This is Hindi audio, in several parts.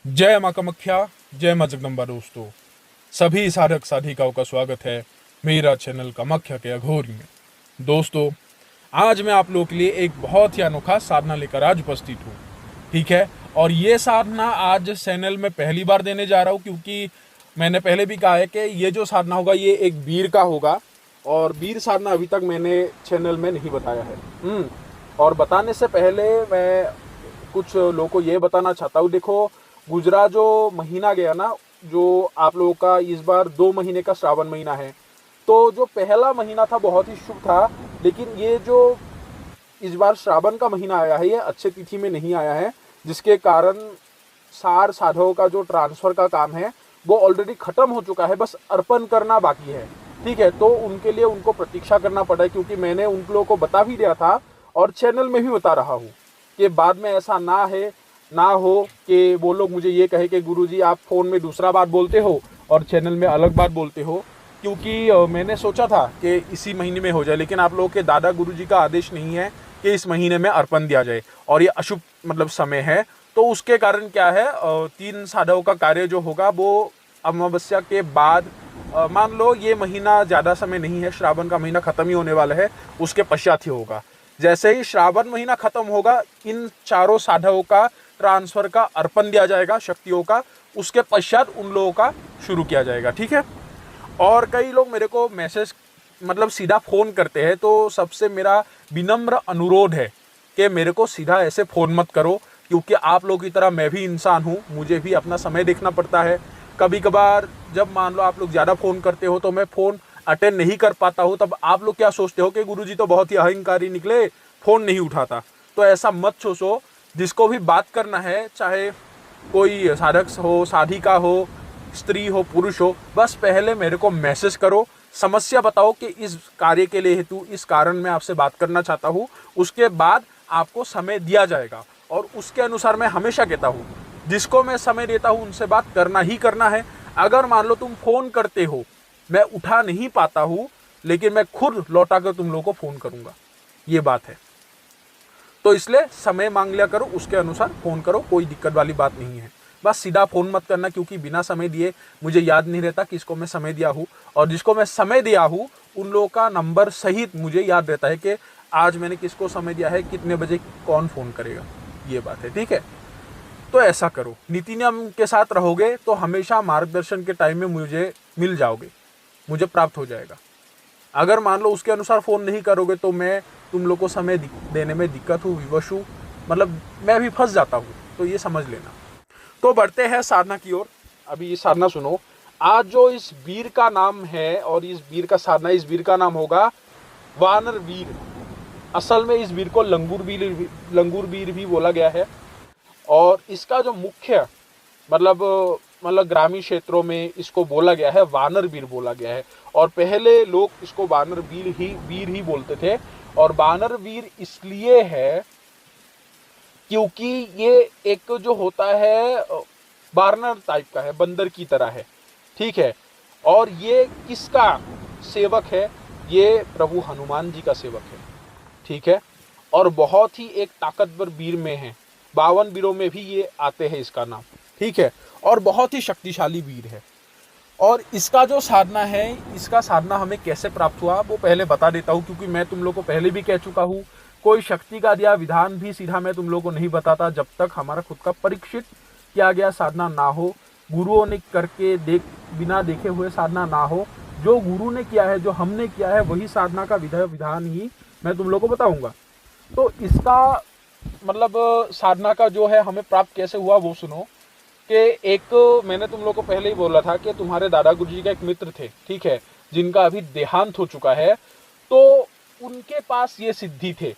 जय माँ कामाख्या, जय माँ जगदम्बा। दोस्तों, सभी साधक साधिकाओं का स्वागत है मेरा चैनल कामाख्या के अघोरी में। दोस्तों, आज मैं आप लोगों के लिए एक बहुत ही अनोखा साधना लेकर आज उपस्थित हूँ। ठीक है। और ये साधना आज चैनल में पहली बार देने जा रहा हूँ, क्योंकि मैंने पहले भी कहा है कि ये जो साधना होगा ये एक वीर का होगा, और वीर साधना अभी तक मैंने चैनल में नहीं बताया है। और बताने से पहले मैं कुछ लोगों को ये बताना चाहता हूँ। देखो, गुजरा जो महीना गया ना, जो आप लोगों का इस बार 2 महीने का श्रावण महीना है, तो जो पहला महीना था बहुत ही शुभ था। लेकिन ये जो इस बार श्रावण का महीना आया है ये अच्छे तिथि में नहीं आया है, जिसके कारण सार साधवों का जो ट्रांसफर का काम है वो ऑलरेडी खत्म हो चुका है, बस अर्पण करना बाकी है। ठीक है, तो उनके लिए उनको प्रतीक्षा करना पड़ा है, क्योंकि मैंने उन लोगों को बता भी दिया था और चैनल में भी बता रहा हूँ कि बाद में ऐसा ना हो कि वो लोग मुझे ये कहे कि गुरुजी आप फ़ोन में दूसरा बात बोलते हो और चैनल में अलग बात बोलते हो। क्योंकि मैंने सोचा था कि इसी महीने में हो जाए, लेकिन आप लोगों के दादा गुरुजी का आदेश नहीं है कि इस महीने में अर्पण दिया जाए, और ये अशुभ समय है। तो उसके कारण क्या है, 3 साधकों का कार्य जो होगा वो अमावस्या के बाद, मान लो ये महीना ज़्यादा समय नहीं है, श्रावण का महीना ख़त्म ही होने वाला है, उसके पश्चात ही होगा। जैसे ही श्रावण महीना खत्म होगा, इन चारों साधकों का ट्रांसफर का अर्पण दिया जाएगा शक्तियों का, उसके पश्चात उन लोगों का शुरू किया जाएगा। ठीक है। और कई लोग मेरे को मैसेज सीधा फ़ोन करते हैं, तो सबसे मेरा विनम्र अनुरोध है कि मेरे को सीधा ऐसे फ़ोन मत करो, क्योंकि आप लोगों की तरह मैं भी इंसान हूँ, मुझे भी अपना समय देखना पड़ता है। कभी कभार जब मान लो आप लोग ज़्यादा फ़ोन करते हो तो मैं फ़ोन अटेंड नहीं कर पाता हूँ, तब आप लोग क्या सोचते हो कि गुरुजी तो बहुत ही अहंकारी निकले, फ़ोन नहीं उठाता। तो ऐसा मत सोचो। जिसको भी बात करना है, चाहे कोई साधक हो, साधिका हो, स्त्री हो, पुरुष हो, बस पहले मेरे को मैसेज करो, समस्या बताओ कि इस कार्य के लिए हेतु इस कारण मैं आपसे बात करना चाहता हूँ। उसके बाद आपको समय दिया जाएगा, और उसके अनुसार मैं हमेशा कहता हूँ जिसको मैं समय देता हूँ उनसे बात करना ही करना है। अगर मान लो तुम फ़ोन करते हो, मैं उठा नहीं पाता हूँ, लेकिन मैं खुद लौटा कर तुम लोगों को फ़ोन करूँगा, ये बात है। तो इसलिए समय मांग लिया करो, उसके अनुसार फ़ोन करो, कोई दिक्कत वाली बात नहीं है। बस सीधा फ़ोन मत करना, क्योंकि बिना समय दिए मुझे याद नहीं रहता किसको मैं समय दिया हूँ, और जिसको मैं समय दिया हूँ उन लोगों का नंबर सहित मुझे याद रहता है कि आज मैंने किसको समय दिया है, कितने बजे कौन फ़ोन करेगा, ये बात है। ठीक है। तो ऐसा करो, नीति नियम के साथ रहोगे तो हमेशा मार्गदर्शन के टाइम में मुझे मिल जाओगे, मुझे प्राप्त हो जाएगा। अगर मान लो उसके अनुसार फ़ोन नहीं करोगे तो मैं तुम लोग को समय देने में दिक्कत हूँ, विवश हूँ, मैं भी फंस जाता हूँ, तो ये समझ लेना। तो बढ़ते हैं साधना की ओर। अभी ये साधना सुनो। आज जो इस वीर का नाम है और इस वीर का साधना, इस वीर का नाम होगा वानर वीर। असल में इस वीर को लंगूर वीर भी बोला गया है। और इसका जो मुख्य मतलब ग्रामीण क्षेत्रों में इसको बोला गया है, वानर वीर बोला गया है। और पहले लोग इसको वानर वीर ही बोलते थे। और वानर वीर इसलिए है क्योंकि ये एक जो होता है वानर टाइप का है, बंदर की तरह है। ठीक है। और ये किसका सेवक है? ये प्रभु हनुमान जी का सेवक है। ठीक है। और बहुत ही एक ताकतवर वीर में है, 52 वीरों में भी ये आते हैं इसका नाम। ठीक है। और बहुत ही शक्तिशाली वीर है। और इसका जो साधना है, इसका साधना हमें कैसे प्राप्त हुआ वो पहले बता देता हूँ, क्योंकि मैं तुम लोग को पहले भी कह चुका हूँ, कोई शक्ति का दिया विधान भी सीधा मैं तुम लोग को नहीं बताता जब तक हमारा खुद का परीक्षित किया गया साधना ना हो, गुरुओं ने करके बिना देखे हुए साधना ना हो। जो गुरु ने किया है, जो हमने किया है, वही साधना का विधान ही मैं तुम लोग को बताऊंगा। तो इसका साधना का जो है हमें प्राप्त कैसे हुआ वो सुनो। कि एक मैंने तुम लोग को पहले ही बोला था कि तुम्हारे दादा गुरु जी का एक मित्र थे, ठीक है, जिनका अभी देहांत हो चुका है। तो उनके पास ये सिद्धि थे।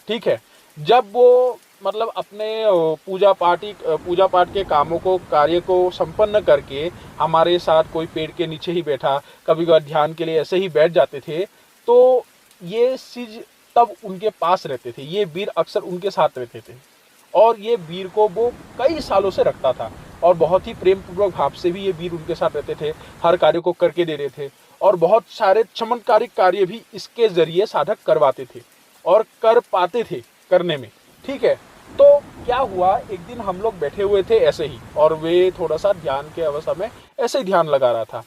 ठीक है। जब वो अपने पूजा पाठ के कामों को, कार्य को संपन्न करके हमारे साथ कोई पेड़ के नीचे ही बैठा, कभी कभार ध्यान के लिए ऐसे ही बैठ जाते थे, तो ये चीज तब उनके पास रहते थे, ये वीर अक्सर उनके साथ रहते थे। और ये वीर को वो कई सालों से रखता था, और बहुत ही प्रेम पूर्वक भाव से भी ये वीर उनके साथ रहते थे, हर कार्य को करके दे रहे थे। और बहुत सारे चमत्कारिक कार्य भी इसके जरिए साधक करवाते थे और कर पाते थे करने में। ठीक है। तो क्या हुआ, एक दिन हम लोग बैठे हुए थे ऐसे ही, और वे थोड़ा सा ध्यान के अवस्था में ऐसे ही ध्यान लगा रहा था।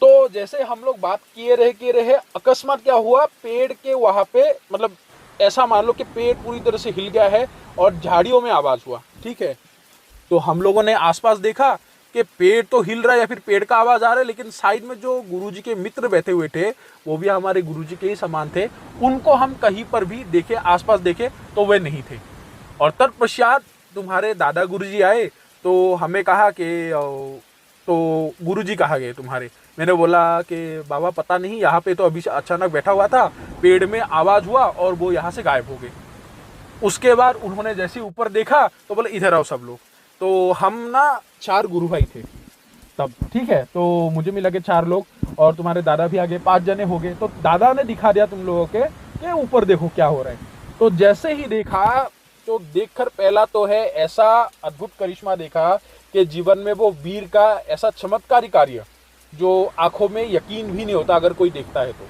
तो जैसे हम लोग बात किए रहे, अकस्मात क्या हुआ, पेड़ के वहां पे मतलब ऐसा मान लो कि पेड़ पूरी तरह से हिल गया है और झाड़ियों में आवाज हुआ। ठीक है, तो हम लोगों ने आसपास देखा कि पेड़ तो हिल रहा है या फिर पेड़ का आवाज आ रहा है, लेकिन साइड में जो गुरुजी के मित्र बैठे हुए थे, वो भी हमारे गुरुजी के ही समान थे, उनको हम कहीं पर भी देखे, आसपास देखे तो वे नहीं थे। और तत्पश्चात तुम्हारे दादा गुरुजी आए, तो हमें कहा कि तो गुरुजी कहाँ गए तुम्हारे। मैंने बोला कि बाबा पता नहीं, यहाँ पे तो अभी अचानक बैठा हुआ था, पेड़ में आवाज हुआ और वो यहाँ से गायब हो गए। उसके बाद उन्होंने जैसे ऊपर देखा तो बोले इधर आओ सब लोग। तो हम ना 4 गुरु भाई थे तब। ठीक है, तो मुझे मिला के 4 लोग और तुम्हारे दादा भी आगे 5 जने हो गए। तो दादा ने दिखा दिया तुम लोगों के कि ऊपर देखो क्या हो रहा है। तो जैसे ही देखा, तो देखकर पहला तो है ऐसा अद्भुत करिश्मा देखा कि जीवन में वो वीर का ऐसा चमत्कारी कार्य जो आंखों में यकीन भी नहीं होता अगर कोई देखता है तो।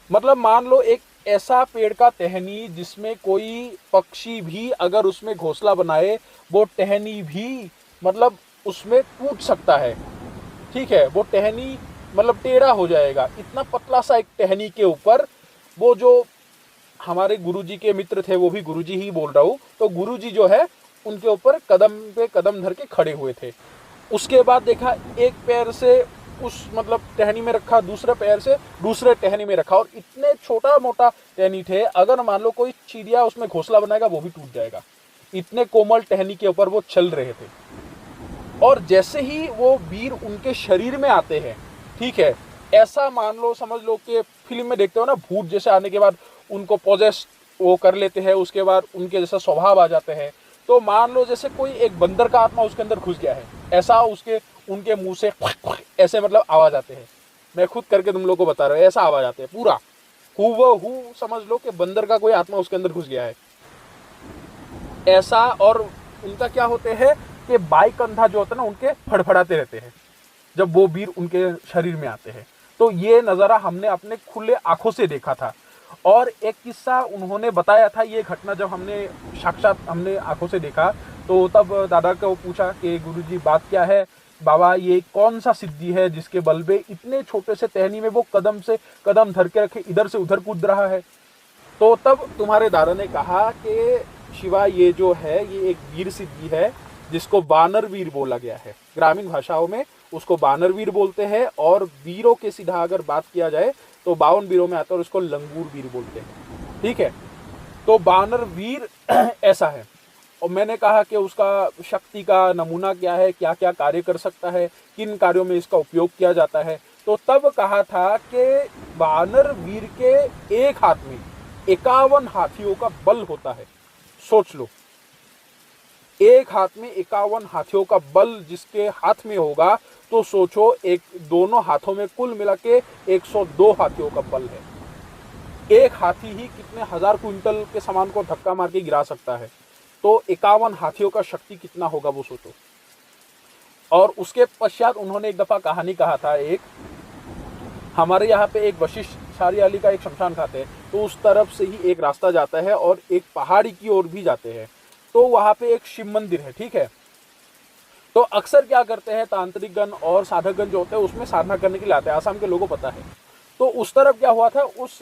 मतलब मान लो एक ऐसा पेड़ का टहनी जिसमें कोई पक्षी भी अगर उसमें घोंसला बनाए, वो टहनी भी मतलब उसमें टूट सकता है। ठीक है, वो टहनी मतलब टेढ़ा हो जाएगा, इतना पतला सा एक टहनी के ऊपर वो जो हमारे गुरुजी के मित्र थे, वो भी गुरुजी ही बोल रहा हूँ, तो गुरुजी जो है उनके ऊपर कदम पे कदम धर के खड़े हुए थे। उसके बाद देखा एक पैर से उस मतलब टहनी में रखा, दूसरे पैर से दूसरे टहनी में रखा, और इतने छोटा मोटा टहनी थे, अगर मान लो कोई चिड़िया उसमें घोंसला बनाएगा वो भी टूट जाएगा, इतने कोमल टहनी के ऊपर वो चल रहे थे। और जैसे ही वो वीर उनके शरीर में आते हैं, ठीक है, ऐसा मान लो समझ लो कि फिल्म में देखते हो ना, भूत जैसे आने के बाद उनको पोजेस वो कर लेते हैं, उसके बाद उनके जैसा स्वभाव आ जाते हैं। तो मान लो जैसे कोई एक बंदर का आत्मा उसके अंदर घुस गया है, ऐसा उसके उनके मुंह से ऐसे मतलब आवाज आते हैं। मैं खुद करके तुम लोग को बता रहा हूँ, ऐसा आवाज आते हैं पूरा हूबहू, समझ लो कि बंदर का कोई आत्मा उसके अंदर घुस गया है ऐसा। और उनका क्या होते हैं कि बाई कंधा जो होता है ना, उनके फड़फड़ाते रहते हैं जब वो वीर उनके शरीर में आते हैं। तो ये नज़ारा हमने अपने खुले आंखों से देखा था। और एक किस्सा उन्होंने बताया था, ये घटना जब हमने साक्षात हमने आंखों से देखा, तो तब दादा को पूछा कि गुरुजी बात क्या है बाबा, ये कौन सा सिद्धि है जिसके बल पे इतने छोटे से टहनी में वो कदम से कदम धर के रखे इधर से उधर कूद रहा है। तो तब तुम्हारे दादा ने कहा कि शिवा, ये जो है ये एक वीर सिद्धि है जिसको बानर वीर बोला गया है। ग्रामीण भाषाओं में उसको बानर वीर बोलते हैं, और वीरों के सीधा अगर बात किया जाए तो 52 वीरों में आता है और उसको लंगूर वीर बोलते हैं। ठीक है, तो बानर वीर ऐसा है। और मैंने कहा कि उसका शक्ति का नमूना क्या है, क्या क्या कार्य कर सकता है, किन कार्यों में इसका उपयोग किया जाता है। तो तब कहा था कि बानर वीर के एक हाथ में 51 हाथियों का बल होता है। सोच लो, एक हाथ में 51 हाथियों का बल जिसके हाथ में होगा, तो सोचो एक दोनों हाथों में कुल मिला के 102 हाथियों का बल है। एक हाथी ही कितने हजार क्विंटल के सामान को धक्का मार के गिरा सकता है, तो 51 हाथियों का शक्ति कितना होगा वो सोचो। और उसके पश्चात उन्होंने एक दफा कहानी कहा था, एक हमारे यहाँ पे एक वशिष्ठ छारियाली का एक शमशान घाट है, तो उस तरफ से ही एक रास्ता जाता है और एक पहाड़ी की ओर भी जाते हैं। तो वहाँ पे एक शिव मंदिर है। ठीक है, तो अक्सर क्या करते हैं तांत्रिक गण और साधक गण जो होते हैं उसमें साधना करने के लिए आते हैं, आसाम के लोगों को पता है। तो उस तरफ क्या हुआ था, उस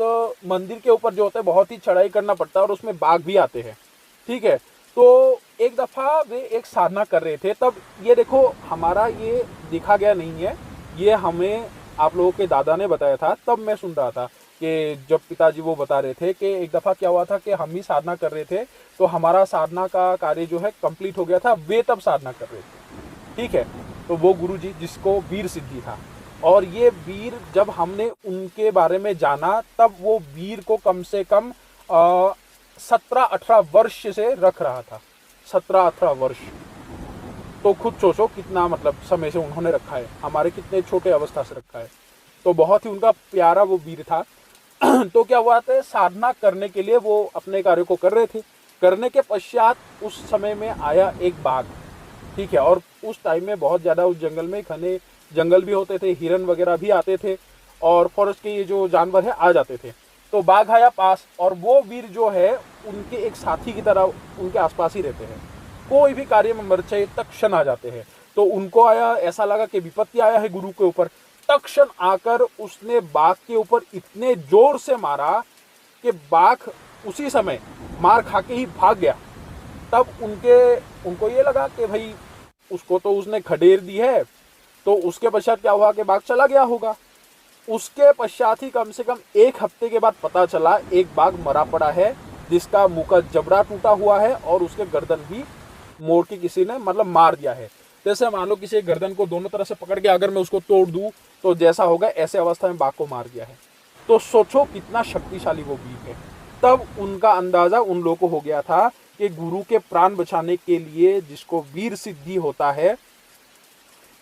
मंदिर के ऊपर जो होता है बहुत ही चढ़ाई करना पड़ता है और उसमें बाघ भी आते हैं। ठीक है, तो एक दफ़ा वे एक साधना कर रहे थे, तब ये देखो हमारा ये देखा गया नहीं है, ये हमें आप लोगों के दादा ने बताया था। तब मैं सुन रहा था कि जब पिताजी वो बता रहे थे कि एक दफ़ा क्या हुआ था कि हम ही साधना कर रहे थे, तो हमारा साधना का कार्य जो है कंप्लीट हो गया था, वे तब साधना कर रहे थे। ठीक है, तो वो गुरुजी जिसको वीर सिद्धि था, और ये वीर जब हमने उनके बारे में जाना, तब वो वीर को कम से कम 17-18 वर्ष से रख रहा था। 17-18 वर्ष, तो खुद सोचो कितना मतलब समय से उन्होंने रखा है, हमारे कितने छोटे अवस्था से रखा है। तो बहुत ही उनका प्यारा वो वीर था। तो क्या हुआ था, साधना करने के लिए वो अपने कार्य को कर रहे थे। करने के पश्चात उस समय में आया एक बाघ। ठीक है, और उस टाइम में बहुत ज़्यादा उस जंगल में घने जंगल भी होते थे, हिरन वगैरह भी आते थे, और फॉरेस्ट के ये जो जानवर है आ जाते थे। तो बाघ आया पास और वो वीर जो है उनके एक साथी की तरह उनके आसपास ही रहते हैं। कोई भी कार्य में मर्चे तक्षण आ जाते हैं। तो उनको आया, ऐसा लगा कि विपत्ति आया है गुरु के ऊपर। तक्षण आकर उसने बाघ के ऊपर इतने जोर से मारा कि बाघ उसी समय मार खा के ही भाग गया। तब उनको ये लगा कि भाई उसको तो उसने खडेर दी है, तो उसके पश्चात क्या हुआ कि बाघ चला गया होगा। उसके पश्चात ही कम से कम 1 हफ्ते के बाद पता चला एक बाघ मरा पड़ा है, जिसका मुंह का जबड़ा टूटा हुआ है और उसके गर्दन भी मोड़ के किसी ने मतलब मार दिया है। जैसे मान लो किसी गर्दन को दोनों तरफ से पकड़ के अगर मैं उसको तोड़ दूं तो जैसा होगा, ऐसे अवस्था में बाघ को मार दिया है। तो सोचो कितना शक्तिशाली वो वीर है। तब उनका अंदाजा उन लोगों को हो गया था कि गुरु के प्राण बचाने के लिए जिसको वीर सिद्धि होता है,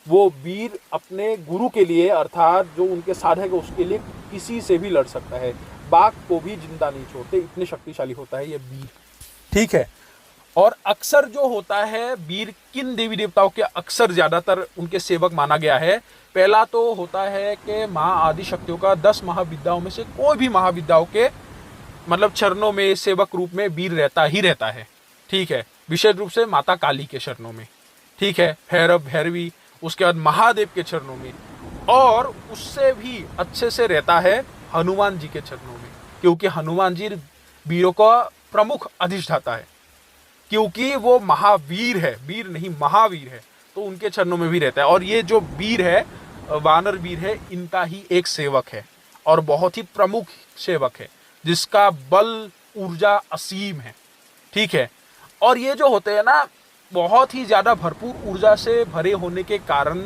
वो वीर अपने गुरु के लिए अर्थात जो उनके साधक है उसके लिए किसी से भी लड़ सकता है। बाघ को भी जिंदा नहीं छोड़ते, इतने शक्तिशाली होता है ये वीर। ठीक है। और अक्सर जो होता है वीर किन देवी देवताओं के अक्सर ज्यादातर उनके सेवक माना गया है। पहला तो होता है कि माँ आदि शक्तियों का 10 महाविद्याओं में से कोई भी महाविद्याओं के मतलब चरणों में सेवक रूप में वीर रहता ही रहता है। ठीक है। विशेष रूप से माता काली के चरणों में। ठीक है। भैरव भैरवी, उसके बाद महादेव के चरणों में, और उससे भी अच्छे से रहता है हनुमान जी के चरणों में, क्योंकि हनुमान जी वीरों का प्रमुख अधिष्ठाता है, क्योंकि वो महावीर है, वीर नहीं महावीर है, तो उनके चरणों में भी रहता है। और ये जो वीर है, वानर वीर है, इनका ही एक सेवक है और बहुत ही प्रमुख सेवक है, जिसका बल ऊर्जा असीम है। ठीक है। और ये जो होते हैं ना, बहुत ही ज्यादा भरपूर ऊर्जा से भरे होने के कारण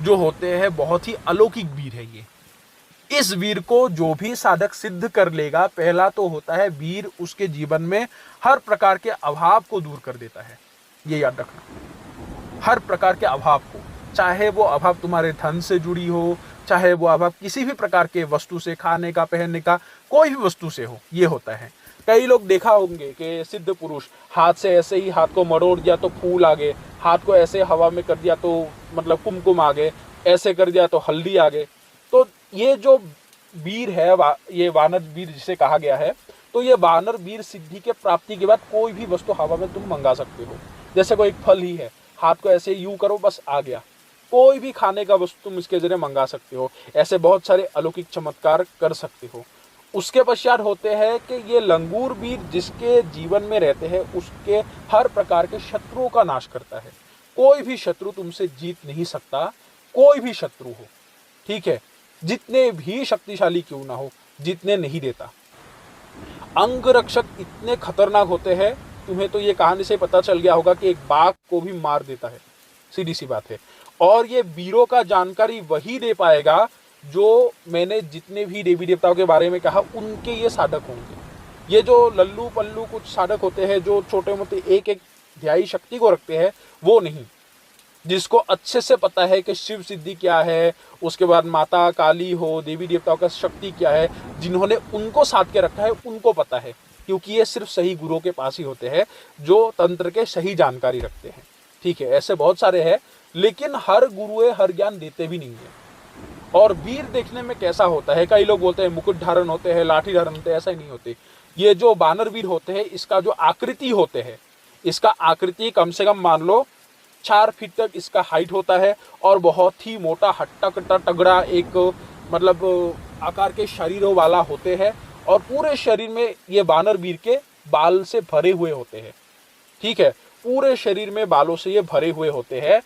जो होते हैं बहुत ही अलौकिक वीर है ये। इस वीर को जो भी साधक सिद्ध कर लेगा, पहला तो होता है वीर उसके जीवन में हर प्रकार के अभाव को दूर कर देता है। ये याद रखना, हर प्रकार के अभाव को, चाहे वो अभाव तुम्हारे धन से जुड़ी हो, चाहे वो अभाव किसी भी प्रकार के वस्तु से, खाने का पहनने का कोई भी वस्तु से हो, ये होता है। कई लोग देखा होंगे कि सिद्ध पुरुष हाथ से ऐसे ही हाथ को मरोड़ दिया तो फूल आ गए, हाथ को ऐसे हवा में कर दिया तो मतलब कुमकुम आ गए, ऐसे कर दिया तो हल्दी आ गए। तो ये जो वीर है, ये वानर वीर जिसे कहा गया है, तो ये वानर वीर सिद्धि के प्राप्ति के बाद कोई भी वस्तु हवा में तुम मंगा सकते हो। जैसे कोई एक फल ही है, हाथ को ऐसे यूं करो बस आ गया। कोई भी खाने का वस्तु तुम इसके जरिए मंगा सकते हो। ऐसे बहुत सारे अलौकिक चमत्कार कर सकते हो। उसके पश्चात होते हैं कि ये लंगूर वीर जिसके जीवन में रहते हैं, उसके हर प्रकार के शत्रुओं का नाश करता है। कोई भी शत्रु तुमसे जीत नहीं सकता, कोई भी शत्रु हो। ठीक है। जितने भी शक्तिशाली क्यों ना हो, जीतने नहीं देता। अंग रक्षक इतने खतरनाक होते हैं, तुम्हें तो ये कहानी से पता चल गया होगा कि एक बाघ को भी मार देता है, सीधी सी बात है। और ये वीरों का जानकारी वही दे पाएगा जो मैंने जितने भी देवी देवताओं के बारे में कहा, उनके ये साधक होंगे। ये जो लल्लू पल्लू कुछ साधक होते हैं जो छोटे मोटे एक एक ध्यायी शक्ति को रखते हैं, वो नहीं। जिसको अच्छे से पता है कि शिव सिद्धि क्या है, उसके बाद माता काली हो, देवी देवताओं का शक्ति क्या है, जिन्होंने उनको साध के रखा है उनको पता है, क्योंकि ये सिर्फ सही गुरुओं के पास ही होते हैं जो तंत्र के सही जानकारी रखते हैं। ठीक है। ऐसे बहुत सारे हैं, लेकिन हर गुरुए हर ज्ञान देते भी नहीं है। और वीर देखने में कैसा होता है, कई लोग बोलते हैं मुकुट धारण होते हैं, लाठी धारण होते हैं, ऐसा ही नहीं होते। ये जो बानर वीर होते हैं, इसका जो आकृति होते हैं, इसका आकृति कम से कम मान लो 4 फीट तक इसका हाइट होता है और बहुत ही मोटा हट्टा कट्टा तगड़ा एक मतलब आकार के शरीरों वाला होते हैं। और पूरे शरीर में ये बानर वीर के बाल से भरे हुए होते हैं। ठीक है। पूरे शरीर में बालों से ये भरे हुए होते हैं।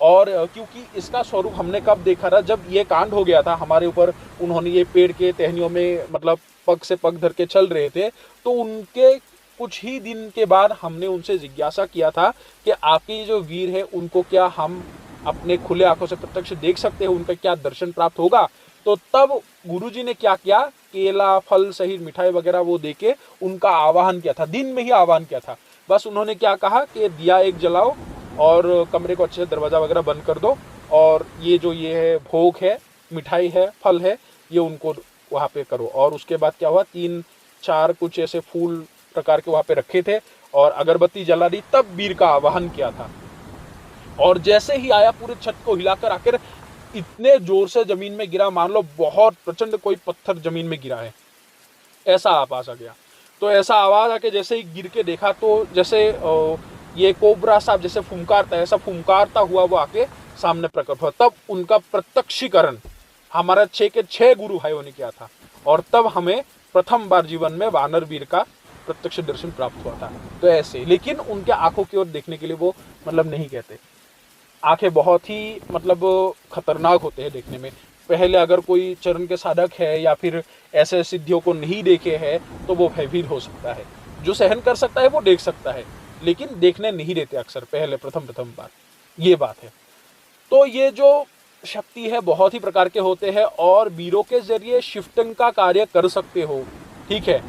और क्योंकि इसका स्वरूप हमने कब देखा था, जब ये कांड हो गया था हमारे ऊपर, उन्होंने ये पेड़ के टहनियों में मतलब पग से पग धर के चल रहे थे, तो उनके कुछ ही दिन के बाद हमने उनसे जिज्ञासा किया था कि आपके जो वीर है उनको क्या हम अपने खुले आंखों से प्रत्यक्ष देख सकते हैं, उनका क्या दर्शन प्राप्त होगा। तो तब गुरुजी ने क्या किया, केला फल सहित मिठाई वगैरह वो देके उनका आवाहन किया था, दिन में ही आवाहन किया था। बस उन्होंने क्या कहा कि दिया एक जलाओ और कमरे को अच्छे से दरवाजा वगैरह बंद कर दो, और ये जो ये है भोग है, मिठाई है, फल है, ये उनको वहाँ पे करो। और उसके बाद क्या हुआ, 3-4 कुछ ऐसे फूल प्रकार के वहाँ पे रखे थे और अगरबत्ती जला दी, तब वीर का आवाहन किया था। और जैसे ही आया पूरे छत को हिलाकर आकर इतने जोर से जमीन में गिरा, मान लो बहुत प्रचंड कोई पत्थर जमीन में गिरा है। ऐसा आवाज आ गया। तो ऐसा आवाज आके जैसे ही गिर के देखा तो जैसे ये कोबरा सांप जैसे फुंकारता है, ऐसा फुंकारता हुआ वो आके सामने प्रकट हुआ। तब उनका प्रत्यक्षीकरण हमारा 6 के 6 गुरु भाइयों ने किया था, और तब हमें प्रथम बार जीवन में वानर वीर का प्रत्यक्ष दर्शन प्राप्त हुआ था। तो ऐसे, लेकिन उनके आंखों की ओर देखने के लिए वो मतलब नहीं कहते। आंखें बहुत ही मतलब खतरनाक होते हैं देखने में। पहले अगर कोई चरण के साधक है या फिर ऐसे सिद्धियों को नहीं देखे है तो वो भयभीत हो सकता है। जो सहन कर सकता है वो देख सकता है, लेकिन देखने नहीं देते अक्सर पहले प्रथम बार, ये बात है। तो ये जो शक्ति है बहुत ही प्रकार के होते हैं, और वीरों के जरिए शिफ्टिंग का कार्य कर सकते हो। ठीक है,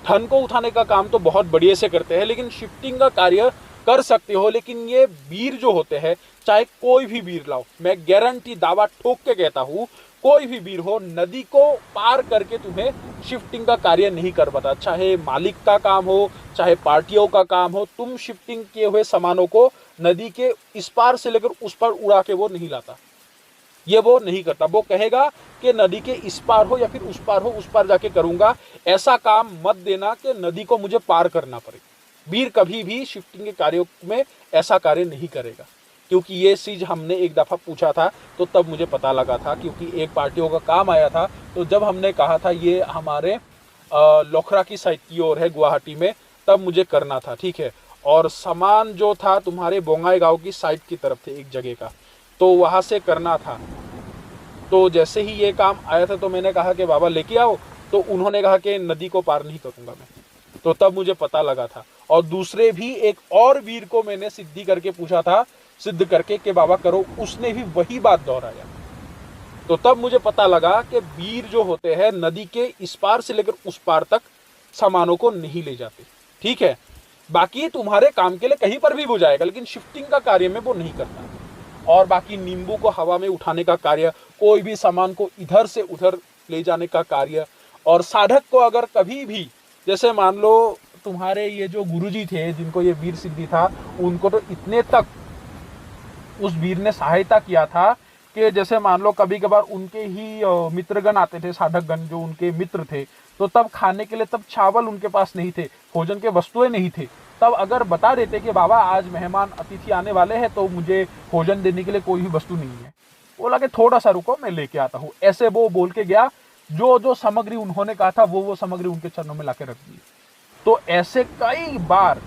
धन को उठाने का काम तो बहुत बढ़िया से करते हैं, लेकिन शिफ्टिंग का कार्य कर सकते हो। लेकिन ये वीर जो होते हैं, चाहे कोई भी वीर लाओ, मैं गारंटी दावा ठोक के कहता हूं, कोई भी वीर हो, नदी को पार करके तुम्हें शिफ्टिंग का कार्य नहीं कर पाता। चाहे मालिक का काम हो, चाहे पार्टियों का काम हो, तुम शिफ्टिंग किए हुए सामानों को नदी के इस पार से लेकर उस पार उड़ा के वो नहीं लाता। ये वो नहीं करता। वो कहेगा कि नदी के इस पार हो या फिर उस पार जाके करूंगा। ऐसा काम मत देना कि नदी को मुझे पार करना पड़े। वीर कभी भी शिफ्टिंग के कार्यों में ऐसा कार्य नहीं करेगा, क्योंकि ये चीज हमने एक दफा पूछा था तो तब मुझे पता लगा था, क्योंकि एक पार्टियों का काम आया था। तो जब हमने कहा था ये हमारे लोखरा की साइड की ओर है गुवाहाटी में, तब मुझे करना था। ठीक है, और सामान जो था तुम्हारे बोंगाई गांव की साइड की तरफ थे एक जगह का, तो वहां से करना था। तो जैसे ही ये काम आया था तो मैंने कहा कि बाबा लेके आओ, तो उन्होंने कहा कि नदी को पार नहीं करूंगा मैं। तो तब मुझे पता लगा था। और दूसरे भी एक और वीर को मैंने सिद्धि करके पूछा था, सिद्ध करके कि बाबा करो, उसने भी वही बात दोहराया। तो तब मुझे पता लगा कि वीर जो होते हैं नदी के इस पार से लेकर उस पार तक सामानों को नहीं ले जाते। ठीक है, बाकी तुम्हारे काम के लिए कहीं पर भी हो जाएगा, लेकिन शिफ्टिंग का कार्य में वो नहीं करता। और बाकी नींबू को हवा में उठाने का कार्य, कोई भी सामान को इधर से उधर ले जाने का कार्य, और साधक को अगर कभी भी, जैसे मान लो तुम्हारे ये जो गुरुजी थे जिनको ये वीर सिद्धि था, उनको तो इतने तक उस वीर ने सहायता किया था कि जैसे मान लो कभी कभार उनके ही मित्रगण आते थे, साधकगण जो उनके मित्र थे, तो तब खाने के लिए तब चावल उनके पास नहीं थे, भोजन के वस्तुएं नहीं थे। तब अगर बता देते कि बाबा आज मेहमान अतिथि आने वाले हैं तो मुझे भोजन देने के लिए कोई भी वस्तु नहीं है, बोला कि थोड़ा सा रुको मैं लेके आता हूँ। ऐसे वो बोल के गया, जो जो सामग्री उन्होंने कहा था वो सामग्री उनके चरणों में लाके रख दी। तो ऐसे कई बार,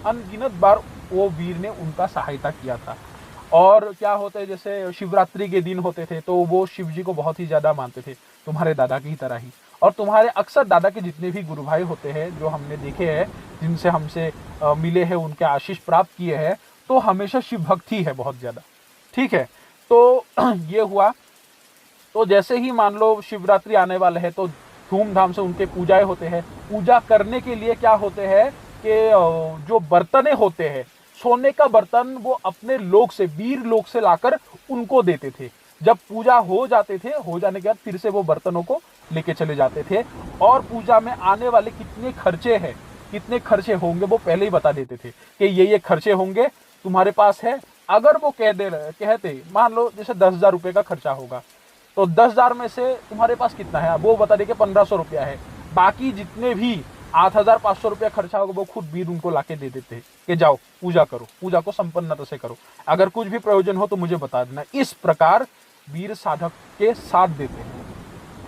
अनगिनत बार वो वीर ने उनका सहायता किया था। और क्या होता है, जैसे शिवरात्रि के दिन होते थे तो वो शिव जी को बहुत ही ज्यादा मानते थे, तुम्हारे दादा की तरह ही। और तुम्हारे अक्सर दादा के जितने भी गुरु भाई होते हैं जो हमने देखे हैं, जिनसे हमसे मिले हैं, उनके आशीष प्राप्त किए हैं, तो हमेशा शिव भक्ति है बहुत ज्यादा। ठीक है, तो ये हुआ। तो जैसे ही मान लो शिवरात्रि आने वाले है तो धूमधाम से उनके पूजाएं होते हैं। पूजा करने के लिए क्या होते हैं कि जो बर्तने होते हैं, सोने का बर्तन वो अपने लोक से, वीर लोक से लाकर उनको देते थे। जब पूजा हो जाते थे, हो जाने के बाद फिर से वो बर्तनों को लेके चले जाते थे, और पूजा में आने वाले कितने खर्चे हैं, कितने खर्चे होंगे वो पहले ही बता देते थे कि ये खर्चे होंगे, तुम्हारे पास है। अगर वो कहते मान लो जैसे 10,000 रुपए का खर्चा होगा, तो 10,000 में से तुम्हारे पास कितना है, वो बता दे कि 1,500 रुपया है। बाकी जितने भी 8,500 रुपया खर्चा होगा वो खुद वीर उनको लाके दे देते हैं कि जाओ पूजा करो, पूजा को संपन्नता से करो, अगर कुछ भी प्रयोजन हो तो मुझे बता देना। इस प्रकार वीर साधक के साथ देते हैं।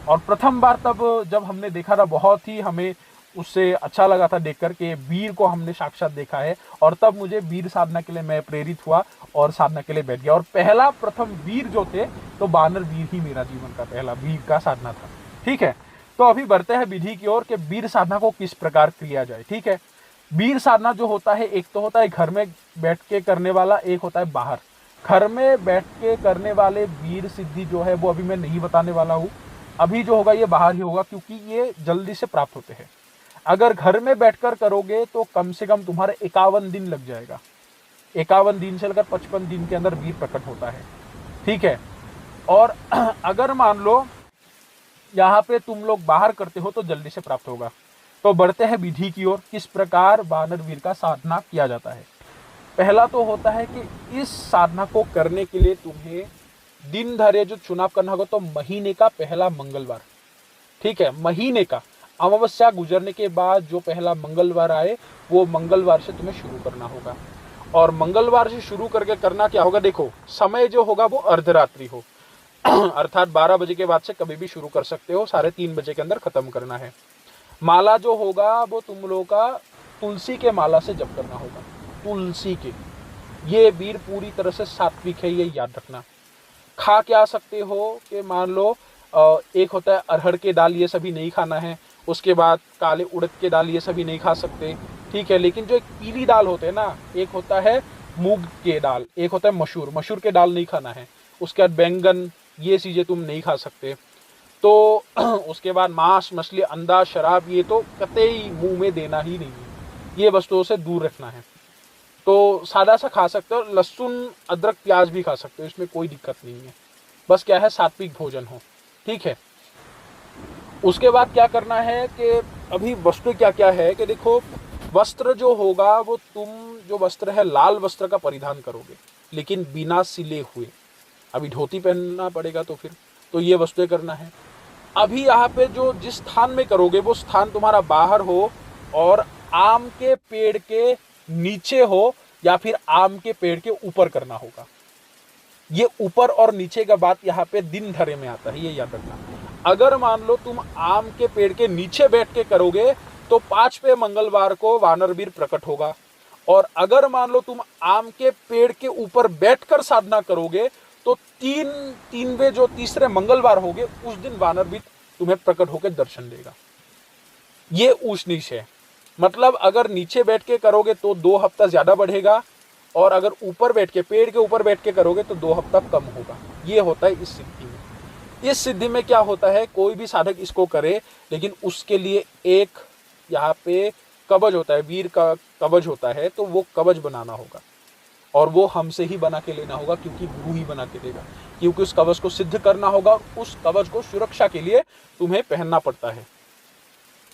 और प्रथम बार तब जब हमने देखा था, बहुत ही हमें उससे अच्छा लगा था देखकर के वीर को हमने साक्षात देखा है। और तब मुझे वीर साधना के लिए मैं प्रेरित हुआ और साधना के लिए बैठ गया। और पहला प्रथम वीर जो थे तो बानर वीर ही मेरा जीवन का पहला वीर का साधना था। ठीक है, तो अभी बढ़ते हैं विधि की ओर कि वीर साधना को किस प्रकार किया जाए। ठीक है, वीर साधना जो होता है, एक तो होता है घर में बैठ के करने वाला, एक होता है बाहर। घर में बैठ के करने वाले वीर सिद्धि जो है वो अभी मैं नहीं बताने वाला हूँ। अभी जो होगा ये बाहर ही होगा, क्योंकि ये जल्दी से प्राप्त होते हैं। अगर घर में बैठकर करोगे तो कम से कम तुम्हारे 51 दिन लग जाएगा। 51 दिन से लेकर 55 दिन के अंदर वीर प्रकट होता है। ठीक है, और अगर मान लो यहाँ पे तुम लोग बाहर करते हो तो जल्दी से प्राप्त होगा। तो बढ़ते हैं विधि की ओर, किस प्रकार वानर वीर का साधना किया जाता है। पहला तो होता है कि इस साधना को करने के लिए तुम्हें दिन धरे जो चुनाव करना होगा, तो महीने का पहला मंगलवार। ठीक है, महीने का, अमावस्या गुजरने के बाद जो पहला मंगलवार आए वो मंगलवार से तुम्हें शुरू करना होगा। और मंगलवार से शुरू करके करना क्या होगा, देखो समय जो होगा वो अर्धरात्रि हो अर्थात 12 बजे के बाद से कभी भी शुरू कर सकते हो, 3:30 बजे के अंदर खत्म करना है। माला जो होगा वो तुम लोगों का तुलसी के माला से जप करना होगा, तुलसी के। ये वीर पूरी तरह से सात्विक है, ये याद रखना। खा क्या सकते हो कि मान लो एक होता है अरहर के दाल, ये सभी नहीं खाना है। उसके बाद काले उड़द के दाल, ये सभी नहीं खा सकते, ठीक है। लेकिन जो एक पीली दाल होते हैं ना, एक होता है मूंग के दाल, एक होता है मसूर, मसूर के दाल नहीं खाना है। उसके बाद बैंगन, ये चीज़ें तुम नहीं खा सकते। तो उसके बाद मांस, मछली, अंडा, शराब, ये तो कतई मुंह में देना ही नहीं है, ये वस्तुओं से दूर रखना है। तो सादा सा खा सकते हो, लहसुन, अदरक, प्याज भी खा सकते हो, इसमें कोई दिक्कत नहीं है। बस क्या है, सात्विक भोजन हो, ठीक है। उसके बाद क्या करना है कि अभी वस्त्र क्या क्या है कि देखो, वस्त्र जो होगा वो तुम जो वस्त्र है लाल वस्त्र का परिधान करोगे, लेकिन बिना सिले हुए। अभी धोती पहनना पड़ेगा तो फिर तो ये वस्तुएं करना है। अभी यहाँ पे जो जिस स्थान में करोगे वो स्थान तुम्हारा बाहर हो और आम के पेड़ के नीचे हो या फिर आम के पेड़ के ऊपर करना होगा। ये ऊपर और नीचे का बात यहाँ पे दिन धरे में आता है, ये याद रखना। अगर मान लो तुम आम के पेड़ के नीचे बैठ के करोगे तो 5वें मंगलवार को वानरवीर प्रकट होगा। और अगर मान लो तुम आम के पेड़ के ऊपर बैठकर साधना करोगे तो तीसरे जो तीसरे मंगलवार होंगे उस दिन वानरवीर तुम्हें प्रकट होकर दर्शन देगा। ये ऊंच नीच है, मतलब अगर नीचे बैठ के करोगे तो 2 हफ्ता ज्यादा बढ़ेगा, और अगर ऊपर बैठ के पेड़ के ऊपर बैठ के करोगे तो 2 हफ्ता कम होगा। ये होता है इस सिद्धि में। इस सिद्धि में क्या होता है, कोई भी साधक इसको करे, लेकिन उसके लिए एक यहाँ पे कवच होता है, वीर का कवच होता है, तो वो कवच बनाना होगा और वो हमसे ही बना के लेना होगा, क्योंकि गुरु ही बना के देगा। क्योंकि उस कवच को सिद्ध करना होगा और उस कवच को सुरक्षा के लिए तुम्हें पहनना पड़ता है,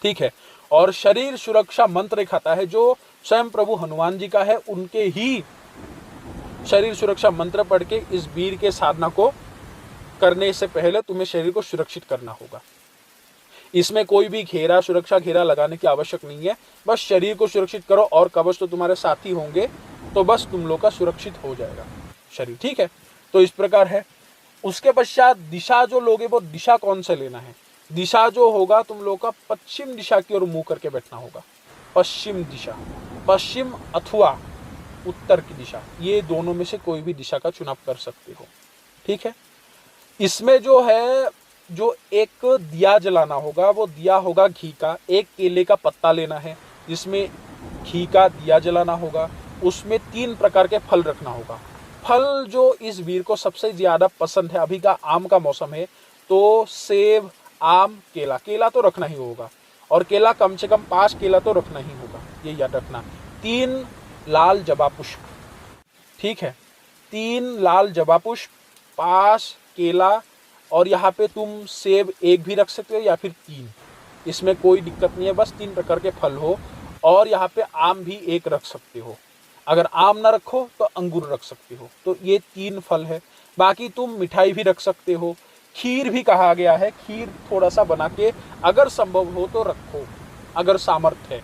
ठीक है। और शरीर सुरक्षा मंत्र एक आता है जो स्वयं प्रभु हनुमान जी का है, उनके ही शरीर सुरक्षा मंत्र पढ़ के इस वीर के साधना को करने से पहले तुम्हें शरीर को सुरक्षित करना होगा। इसमें कोई भी घेरा, सुरक्षा घेरा लगाने की आवश्यक नहीं है, बस शरीर को सुरक्षित करो और कवच तो तुम्हारे साथी होंगे, तो बस तुम लोग का सुरक्षित हो जाएगा शरीर, ठीक है। तो इस प्रकार है। उसके पश्चात दिशा जो लोगे वो दिशा कौन से लेना है, दिशा जो होगा तुम लोग का पश्चिम दिशा की ओर मुंह करके बैठना होगा। पश्चिम दिशा, पश्चिम अथवा उत्तर की दिशा, ये दोनों में से कोई भी दिशा का चुनाव कर सकते हो, ठीक है। इसमें जो है, जो एक दिया जलाना होगा वो दिया होगा घी का। एक केले का पत्ता लेना है जिसमें घी का दिया जलाना होगा। उसमें 3 प्रकार के फल रखना होगा। फल जो इस वीर को सबसे ज्यादा पसंद है, अभी का आम का मौसम है तो सेब, आम, केला, केला तो रखना ही होगा, और केला कम से कम 5 केला तो रखना ही होगा, ये याद रखना। 3 लाल जबा पुष्प, ठीक है, 3 लाल जबा पुष्प, 5 केला, और यहाँ पे तुम सेब 1 भी रख सकते हो या फिर 3, इसमें कोई दिक्कत नहीं है, बस 3 प्रकार के फल हो। और यहाँ पे आम भी 1 रख सकते हो, अगर आम ना रखो तो अंगूर रख सकते हो। तो ये 3 फल है। बाकी तुम मिठाई भी रख सकते हो, खीर भी कहा गया है, खीर थोड़ा सा बना के अगर संभव हो तो रखो, अगर सामर्थ्य है,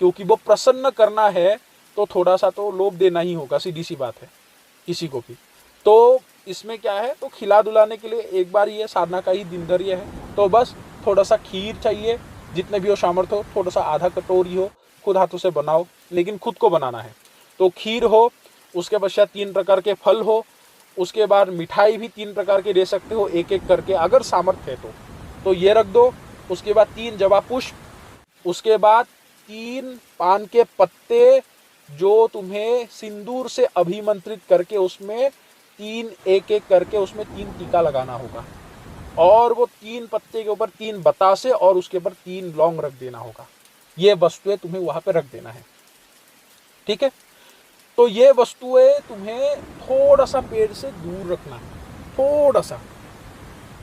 क्योंकि वो प्रसन्न करना है तो थोड़ा सा तो लोभ देना ही होगा, सीधी सी बात है किसी को भी। तो इसमें क्या है, तो खिला दुलाने के लिए एक बार ये साधना का ही दिनचर्या है, तो बस थोड़ा सा खीर चाहिए, जितने भी हो सामर्थ्य हो, थोड़ा सा आधा कटोरी हो, खुद हाथों से बनाओ, लेकिन खुद को बनाना है। तो खीर हो, उसके पश्चात 3 प्रकार के फल हो, उसके बाद मिठाई भी 3 प्रकार के दे सकते हो, एक एक करके अगर सामर्थ्य है तो ये रख दो। उसके बाद 3 जवा पुष्प, उसके बाद 3 पान के पत्ते जो तुम्हें सिंदूर से अभिमंत्रित करके उसमें 3 एक एक करके उसमें 3 टीका लगाना होगा, और वो 3 पत्ते के ऊपर 3 बतासे और उसके ऊपर 3 लौंग रख देना होगा। ये वस्तुएं तुम्हें वहां पे रख देना है, ठीक है। तो ये वस्तुएं तुम्हें थोड़ा सा पेड़ से दूर रखना है, थोड़ा सा,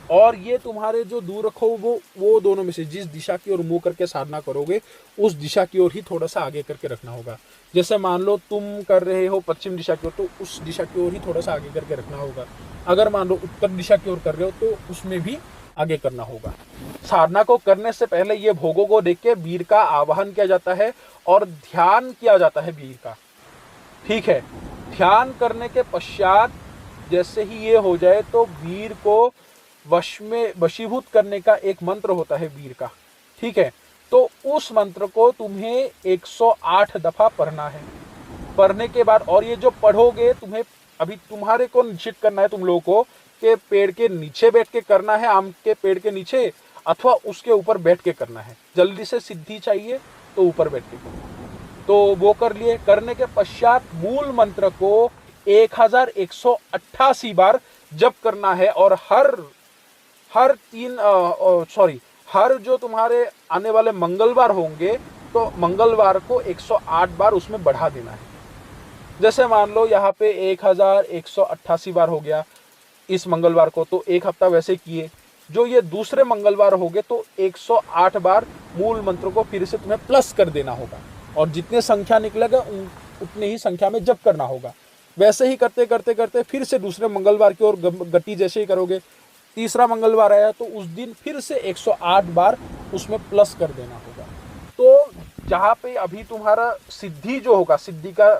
और ये तुम्हारे जो दूर रखो वो दोनों में से जिस दिशा की ओर मुंह करके साधना करोगे उस दिशा की ओर ही थोड़ा सा आगे करके रखना होगा। जैसे मान लो तुम कर रहे हो पश्चिम दिशा की ओर, तो उस दिशा की ओर ही थोड़ा सा आगे करके रखना होगा। अगर मान लो उत्तर दिशा की ओर कर रहे हो तो उसमें भी आगे करना होगा। साधना को करने से पहले ये भोगों को देख के वीर का आवाहन किया जाता है और ध्यान किया जाता है वीर का। ठीक है, ध्यान करने के पश्चात जैसे ही ये हो जाए तो वीर को वशीभूत करने का एक मंत्र होता है वीर का। ठीक है, तो उस मंत्र को तुम्हें 108 दफा पढ़ना है। पढ़ने के बाद, और ये जो पढ़ोगे तुम्हें अभी तुम्हारे को निश्चित करना है तुम लोगों को कि पेड़ के नीचे बैठ के करना है, आम के पेड़ के नीचे, अथवा उसके ऊपर बैठ के करना है। जल्दी से सिद्धि चाहिए तो ऊपर बैठ के करो। तो वो कर लिए। करने के पश्चात मूल मंत्र को 1188 बार जप करना है और हर जो तुम्हारे आने वाले मंगलवार होंगे तो मंगलवार को 108 बार उसमें बढ़ा देना है। जैसे मान लो यहाँ पे 1188 बार हो गया इस मंगलवार को, तो एक हफ्ता वैसे किए। जो ये दूसरे मंगलवार हो गए तो 108 बार मूल मंत्र को फिर से तुम्हें प्लस कर देना होगा, और जितने संख्या निकलेगा उतने ही संख्या में जप करना होगा। वैसे ही करते करते करते फिर से दूसरे मंगलवार की ओर गति जैसे ही करोगे, तीसरा मंगलवार आया तो उस दिन फिर से 108 बार उसमें प्लस कर देना होगा। तो जहाँ पे अभी तुम्हारा सिद्धि जो होगा, सिद्धि का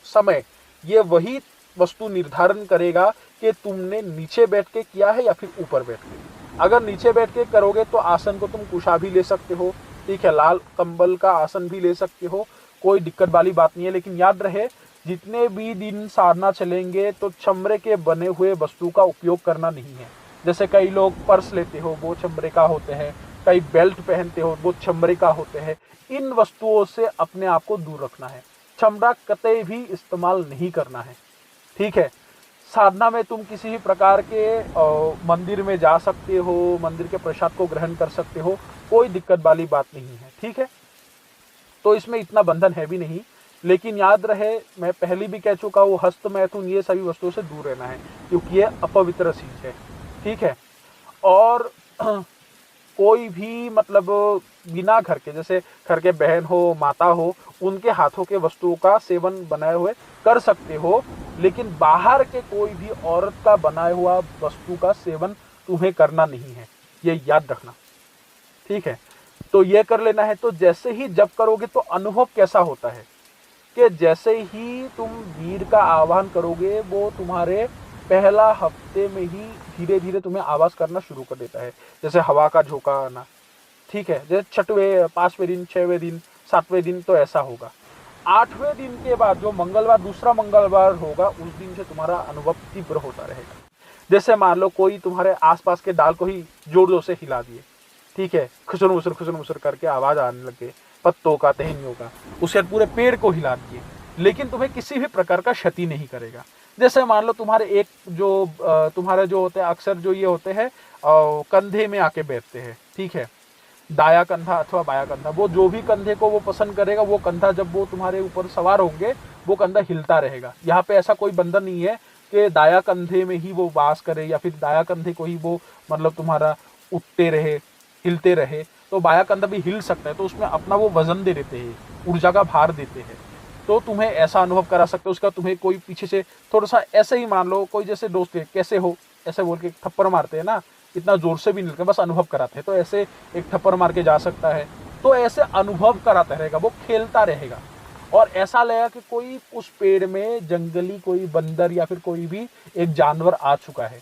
समय, ये वही वस्तु निर्धारण करेगा कि तुमने नीचे बैठ के किया है या फिर ऊपर बैठ के। अगर नीचे बैठ के करोगे तो आसन को तुम कुशा भी ले सकते हो, ठीक है, लाल कंबल का आसन भी ले सकते हो, कोई दिक्कत वाली बात नहीं है। लेकिन याद रहे, जितने भी दिन साधना चलेंगे तो चमड़े के बने हुए वस्तु का उपयोग करना नहीं है। जैसे कई लोग पर्स लेते हो वो चमड़े का होते हैं, कई बेल्ट पहनते हो वो चमड़े का होते हैं। इन वस्तुओं से अपने आप को दूर रखना है। चमड़ा कतई भी इस्तेमाल नहीं करना है। ठीक है, साधना में तुम किसी भी प्रकार के मंदिर में जा सकते हो, मंदिर के प्रसाद को ग्रहण कर सकते हो, कोई दिक्कत वाली बात नहीं है। ठीक है, तो इसमें इतना बंधन है भी नहीं। लेकिन याद रहे, मैं पहले भी कह चुका हूँ, हस्त मैथुन ये सभी वस्तुओं से दूर रहना है, क्योंकि ये अपवित्र चीज है। ठीक है, और कोई भी मतलब बिना घर के, जैसे घर के बहन हो, माता हो, उनके हाथों के वस्तुओं का सेवन बनाए हुए कर सकते हो, लेकिन बाहर के कोई भी औरत का बनाया हुआ वस्तु का सेवन तुम्हें करना नहीं है, ये याद रखना। ठीक है, तो ये कर लेना है। तो जैसे ही जप करोगे तो अनुभव कैसा होता है कि जैसे ही तुम वीर का आह्वान करोगे वो तुम्हारे पहला हफ्ते में ही धीरे धीरे तुम्हें आवाज करना शुरू कर देता है, जैसे हवा का झोंका आना। ठीक है, जैसे छठवें, 5वें दिन, 6वें दिन, 7वें दिन तो ऐसा होगा। 8वें दिन के बाद जो मंगलवार, दूसरा मंगलवार होगा, उस दिन से तुम्हारा अनुभव तीव्र होता रहेगा। जैसे मान लो कोई तुम्हारे आसपास के डाल को ही जोर जोर से हिला दिए, ठीक है, खुसर मुसर करके आवाज आने लगे, पत्तों का, टहनियों का, उसके पूरे पेड़ को हिला दिए, लेकिन तुम्हें किसी भी प्रकार का क्षति नहीं करेगा। जैसे मान लो तुम्हारे एक जो तुम्हारे जो होते हैं, अक्सर जो ये होते हैं कंधे में आके बैठते हैं, ठीक है, दाया कंधा अथवा बाया कंधा, वो जो भी कंधे को वो पसंद करेगा, वो कंधा जब वो तुम्हारे ऊपर सवार होंगे वो कंधा हिलता रहेगा। यहाँ पे ऐसा कोई बंधन नहीं है कि दाया कंधे में ही वो वास करे या फिर दाया कंधे को ही वो मतलब तुम्हारा उठते रहे, हिलते रहे। तो बाया कंधा भी हिल सकता है, तो उसमें अपना वो वजन दे देते हैं, ऊर्जा का भार देते हैं, तो तुम्हें ऐसा अनुभव करा सकते हो। उसका तुम्हें कोई पीछे से थोड़ा सा ऐसे ही मान लो, कोई जैसे दोस्त है, कैसे हो ऐसे बोल के थप्पड़ मारते हैं ना, इतना जोर से भी नहीं, बस अनुभव कराते हैं, तो ऐसे एक थप्पड़ मार के जा सकता है। तो ऐसे अनुभव कराता रहेगा, वो खेलता रहेगा, और ऐसा लगेगा कि कोई उस पेड़ में जंगली कोई बंदर या फिर कोई भी एक जानवर आ चुका है,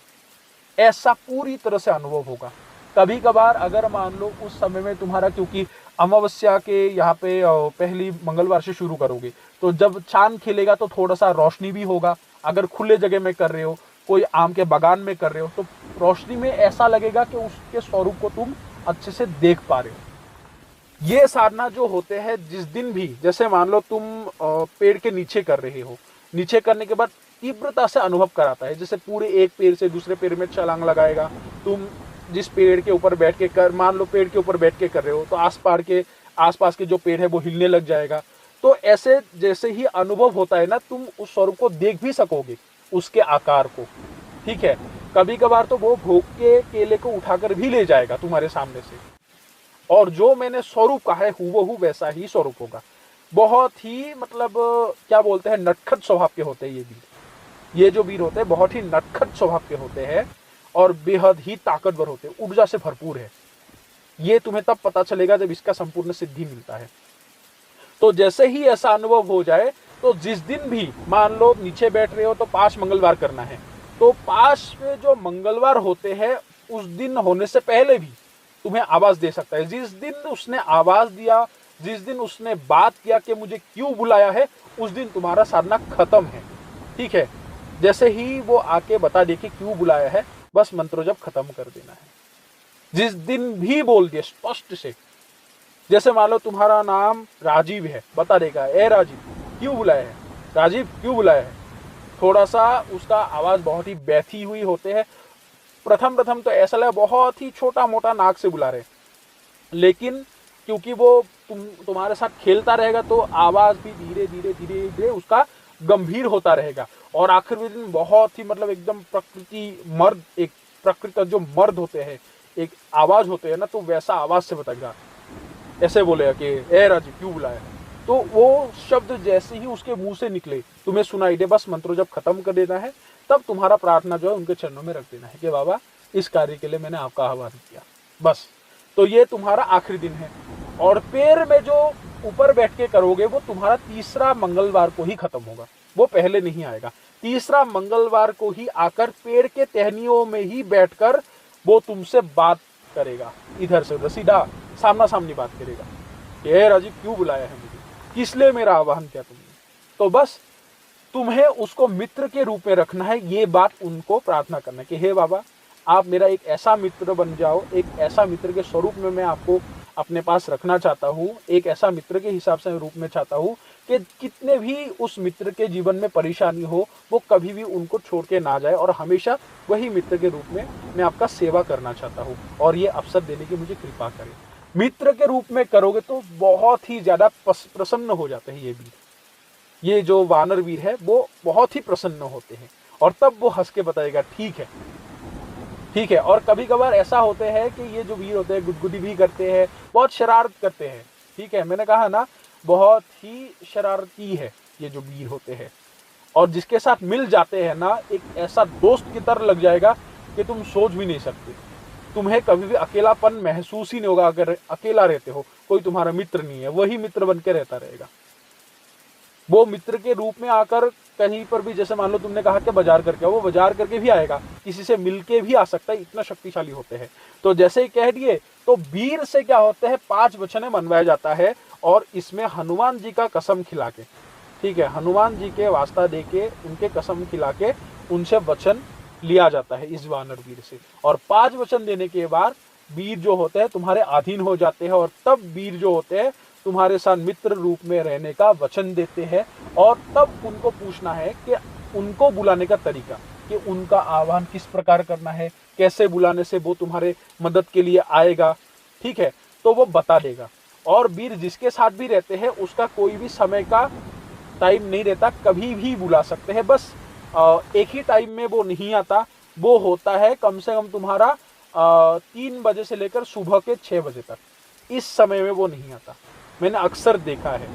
ऐसा पूरी तरह से अनुभव होगा। कभी कभार अगर मान लो उस समय में तुम्हारा, क्योंकि अमावस्या के यहाँ पे पहली मंगलवार से शुरू करोगे, तो जब चांद खिलेगा तो थोड़ा सा रोशनी भी होगा। अगर खुले जगह में कर रहे हो, कोई आम के बागान में कर रहे हो, तो रोशनी में ऐसा लगेगा कि उसके स्वरूप को तुम अच्छे से देख पा रहे हो। ये साधना जो होते हैं, जिस दिन भी, जैसे मान लो तुम पेड़ के नीचे कर रहे हो, नीचे करने के बाद तीव्रता से अनुभव कराता है, जैसे पूरे एक पेड़ से दूसरे पेड़ में छलांग लगाएगा। तुम जिस पेड़ के ऊपर बैठ के कर, मान लो पेड़ के ऊपर बैठ के कर रहे हो, तो आसपास के जो पेड़ है वो हिलने लग जाएगा। तो ऐसे जैसे ही अनुभव होता है ना, तुम उस स्वरूप को देख भी सकोगे, उसके आकार को। ठीक है, कभी कभार तो वो भोग के केले को उठाकर भी ले जाएगा तुम्हारे सामने से, और जो मैंने स्वरूप कहा है हूबहू वैसा ही स्वरूप होगा। बहुत ही मतलब क्या बोलते हैं, नटखट स्वभाव के होते हैं ये वीर। ये जो वीर होते हैं बहुत ही नटखट स्वभाव के होते हैं, और बेहद ही ताकतवर होते हैं, ऊर्जा से भरपूर है। ये तुम्हें तब पता चलेगा जब इसका संपूर्ण सिद्धि मिलता है। तो जैसे ही ऐसा अनुभव हो जाए, तो जिस दिन भी मान लो नीचे बैठ रहे हो तो 5 मंगलवार करना है, तो 5 में जो मंगलवार होते हैं उस दिन होने से पहले भी तुम्हें आवाज दे सकता है। जिस दिन उसने आवाज दिया, जिस दिन उसने बात किया कि मुझे क्यों बुलाया है, उस दिन तुम्हारा साधना खत्म है। ठीक है, जैसे ही वो आके बता दे कि क्यों बुलाया है, बस मंत्र जब खत्म कर देना है। जिस दिन भी बोल दिए स्पष्ट से, जैसे मान लो तुम्हारा नाम राजीव है, बता देगा ए राजीव क्यों बुलाया है, राजीव क्यों बुलाया है। थोड़ा सा उसका आवाज बहुत ही बैठी हुई होते हैं। प्रथम तो ऐसा लगा बहुत ही छोटा मोटा नाक से बुला रहे, लेकिन क्योंकि वो तुम्हारे साथ खेलता रहेगा तो आवाज भी धीरे धीरे धीरे धीरे उसका गंभीर होता रहेगा। और आखिर में दिन बहुत ही मतलब एकदम प्रकृति जो मर्द होते हैं, एक आवाज होते हैं ना, तो वैसा आवाज से बताएगा, ऐसे बोलेगा कि ए राजीव क्यों बुलाया है। तो वो शब्द जैसे ही उसके मुंह से निकले तुम्हें सुनाई दे, बस मंत्र जब खत्म कर देना है, तब तुम्हारा प्रार्थना जो है उनके चरणों में रख देना है कि बाबा इस कार्य के लिए मैंने आपका आह्वान किया, बस। तो ये तुम्हारा आखिरी दिन है। और पैर में जो ऊपर बैठ के करोगे वो तुम्हारा तीसरा मंगलवार को ही खत्म होगा, वो पहले नहीं आएगा। तीसरा मंगलवार को ही आकर पेड़ के टहनियों में ही बैठकर वो तुमसे बात करेगा, इधर से उधर सीधा सामना सामनी बात करेगा। ये राजीव क्यों बुलाया है मुझे, किस लिए मेरा आह्वान किया तुमने। तो बस तुम्हें उसको मित्र के रूप में रखना है। ये बात उनको प्रार्थना करना है कि हे बाबा आप मेरा एक ऐसा मित्र बन जाओ, एक ऐसा मित्र के स्वरूप में मैं आपको अपने पास रखना चाहता हूँ, एक ऐसा मित्र के हिसाब से रूप में चाहता हूँ कि कितने भी उस मित्र के जीवन में परेशानी हो वो कभी भी उनको छोड़ के ना जाए, और हमेशा वही मित्र के रूप में मैं आपका सेवा करना चाहता हूँ, और ये अवसर देने की मुझे कृपा करें। मित्र के रूप में करोगे तो बहुत ही ज्यादा प्रसन्न हो जाते हैं ये वीर। ये जो वानर वीर है वो बहुत ही प्रसन्न होते हैं, और तब वो हंस के बताएगा ठीक है ठीक है। और कभी कभार ऐसा होते हैं कि ये जो वीर होते हैं गुदगुदी भी करते हैं, बहुत शरारत करते हैं। ठीक है, मैंने कहा ना बहुत ही शरारती है ये जो वीर होते हैं, और जिसके साथ मिल जाते हैं ना एक ऐसा दोस्त की तरह लग जाएगा कि तुम सोच भी नहीं सकते। तुम्हें कभी भी अकेलापन महसूस ही नहीं होगा। अगर अकेला रहते हो, कोई तुम्हारा मित्र नहीं है, वही मित्र बन के रहता रहेगा। वो मित्र के रूप में आकर कहीं पर भी, जैसे मान लो तुमने कहा कि बाजार करके, वो बाजार करके भी आएगा, किसी से मिलके भी आ सकता है, इतना शक्तिशाली होते हैं। तो जैसे ही कह दिए, तो वीर से क्या होते हैं 5 वचने मनवाया जाता है, और इसमें हनुमान जी का कसम खिला के, ठीक है, हनुमान जी के वास्ता दे के उनके कसम खिला के उनसे वचन लिया जाता है इस वानर वीर से। और 5 वचन देने के बाद वीर जो होते हैं तुम्हारे अधीन हो जाते हैं, और तब वीर जो होते हैं तुम्हारे साथ मित्र रूप में रहने का वचन देते हैं। और तब उनको पूछना है कि उनको बुलाने का तरीका, कि उनका आह्वान किस प्रकार करना है, कैसे बुलाने से वो तुम्हारे मदद के लिए आएगा। ठीक है, तो वो बता देगा। और वीर जिसके साथ भी रहते हैं उसका कोई भी समय का टाइम नहीं रहता, कभी भी बुला सकते हैं। बस एक ही टाइम में वो नहीं आता, वो होता है कम से कम तुम्हारा 3 बजे से लेकर सुबह के 6 बजे तक। इस समय में वो नहीं आता, मैंने अक्सर देखा है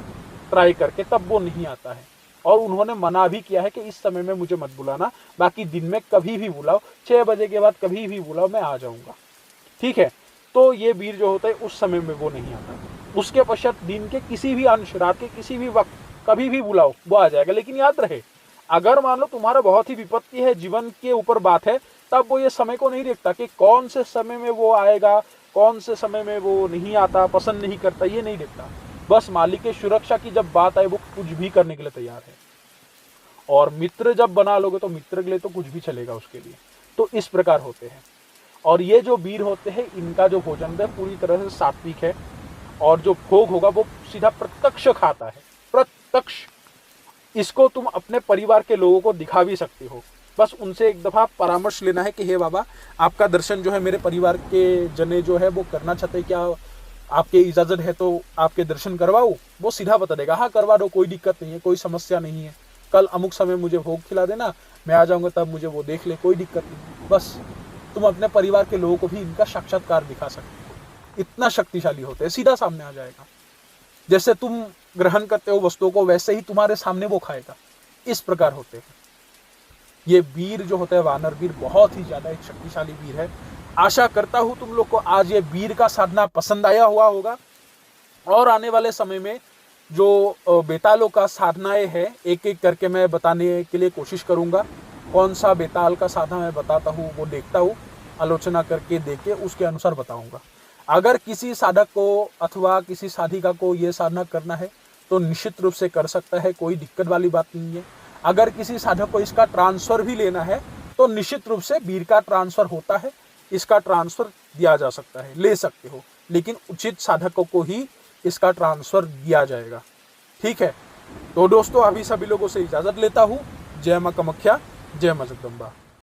ट्राई करके, तब वो नहीं आता है। और उन्होंने मना भी किया है कि इस समय में मुझे मत बुलाना, बाकी दिन में कभी भी बुलाओ, 6 बजे के बाद कभी भी बुलाओ, मैं आ जाऊंगा। ठीक है, तो ये वीर जो होता है उस समय में वो नहीं आता। उसके पश्चात दिन के किसी भी अंश, रात के किसी भी वक्त कभी भी बुलाओ वो आ जाएगा। लेकिन याद रहे, अगर मान लो तुम्हारा बहुत ही विपत्ति है, जीवन के ऊपर बात है, तब वो ये समय को नहीं देखता कि कौन से समय में वो आएगा, कौन से समय में वो नहीं आता, पसंद नहीं करता, ये नहीं देखता। बस मालिक की सुरक्षा की जब बात आए वो कुछ भी करने के लिए तैयार है। और मित्र जब बना लोगे तो मित्र के लिए तो कुछ भी चलेगा उसके लिए। तो इस प्रकार होते हैं। और ये जो वीर होते हैं इनका जो भोजन है पूरी तरह से सात्विक है, और जो भोग होगा वो सीधा प्रत्यक्ष खाता है, प्रत्यक्ष। इसको तुम अपने परिवार के लोगों को दिखा भी सकते हो। बस उनसे एक दफा परामर्श लेना है कि हे बाबा आपका दर्शन जो है मेरे परिवार के जने जो है वो करना चाहते हैं, क्या आपके इजाजत है तो आपके दर्शन करवाओ। वो सीधा बता देगा हाँ करवा दो, कोई दिक्कत नहीं है, कोई समस्या नहीं है, कल अमुक समय मुझे भोग खिला देना, मैं आ जाऊंगा तब मुझे वो देख ले, कोई दिक्कत नहीं। बस तुम अपने परिवार के लोगों को भी इनका साक्षात्कार दिखा सकते हो। इतना शक्तिशाली होते हैं, सीधा सामने आ जाएगा। जैसे तुम ग्रहण करते हो वस्तुओं को, वैसे ही तुम्हारे सामने वो खाएगा। इस प्रकार होते हैं। ये वीर जो होता है वानर वीर बहुत ही ज्यादा एक शक्तिशाली वीर है। आशा करता हूं तुम लोग को आज ये वीर का साधना पसंद आया हुआ होगा और आने वाले समय में जो बेतालों का साधनाएं है एक एक करके मैं बताने के लिए कोशिश करूंगा। कौन सा बेताल का साधना मैं बताता हूँ वो देखता हूँ, आलोचना करके देख के उसके अनुसार बताऊंगा। अगर किसी साधक को अथवा किसी साधिका को ये साधना करना है तो निश्चित रूप से कर सकता है, कोई दिक्कत वाली बात नहीं है। अगर किसी साधक को इसका ट्रांसफर भी लेना है तो निश्चित रूप से वीर का ट्रांसफर होता है, इसका ट्रांसफर दिया जा सकता है, ले सकते हो, लेकिन उचित साधकों को ही इसका ट्रांसफर दिया जाएगा। ठीक है, तो दोस्तों अभी सभी लोगों से इजाजत लेता हूँ। जय मां कामाख्या, जय मां जगदम्बा।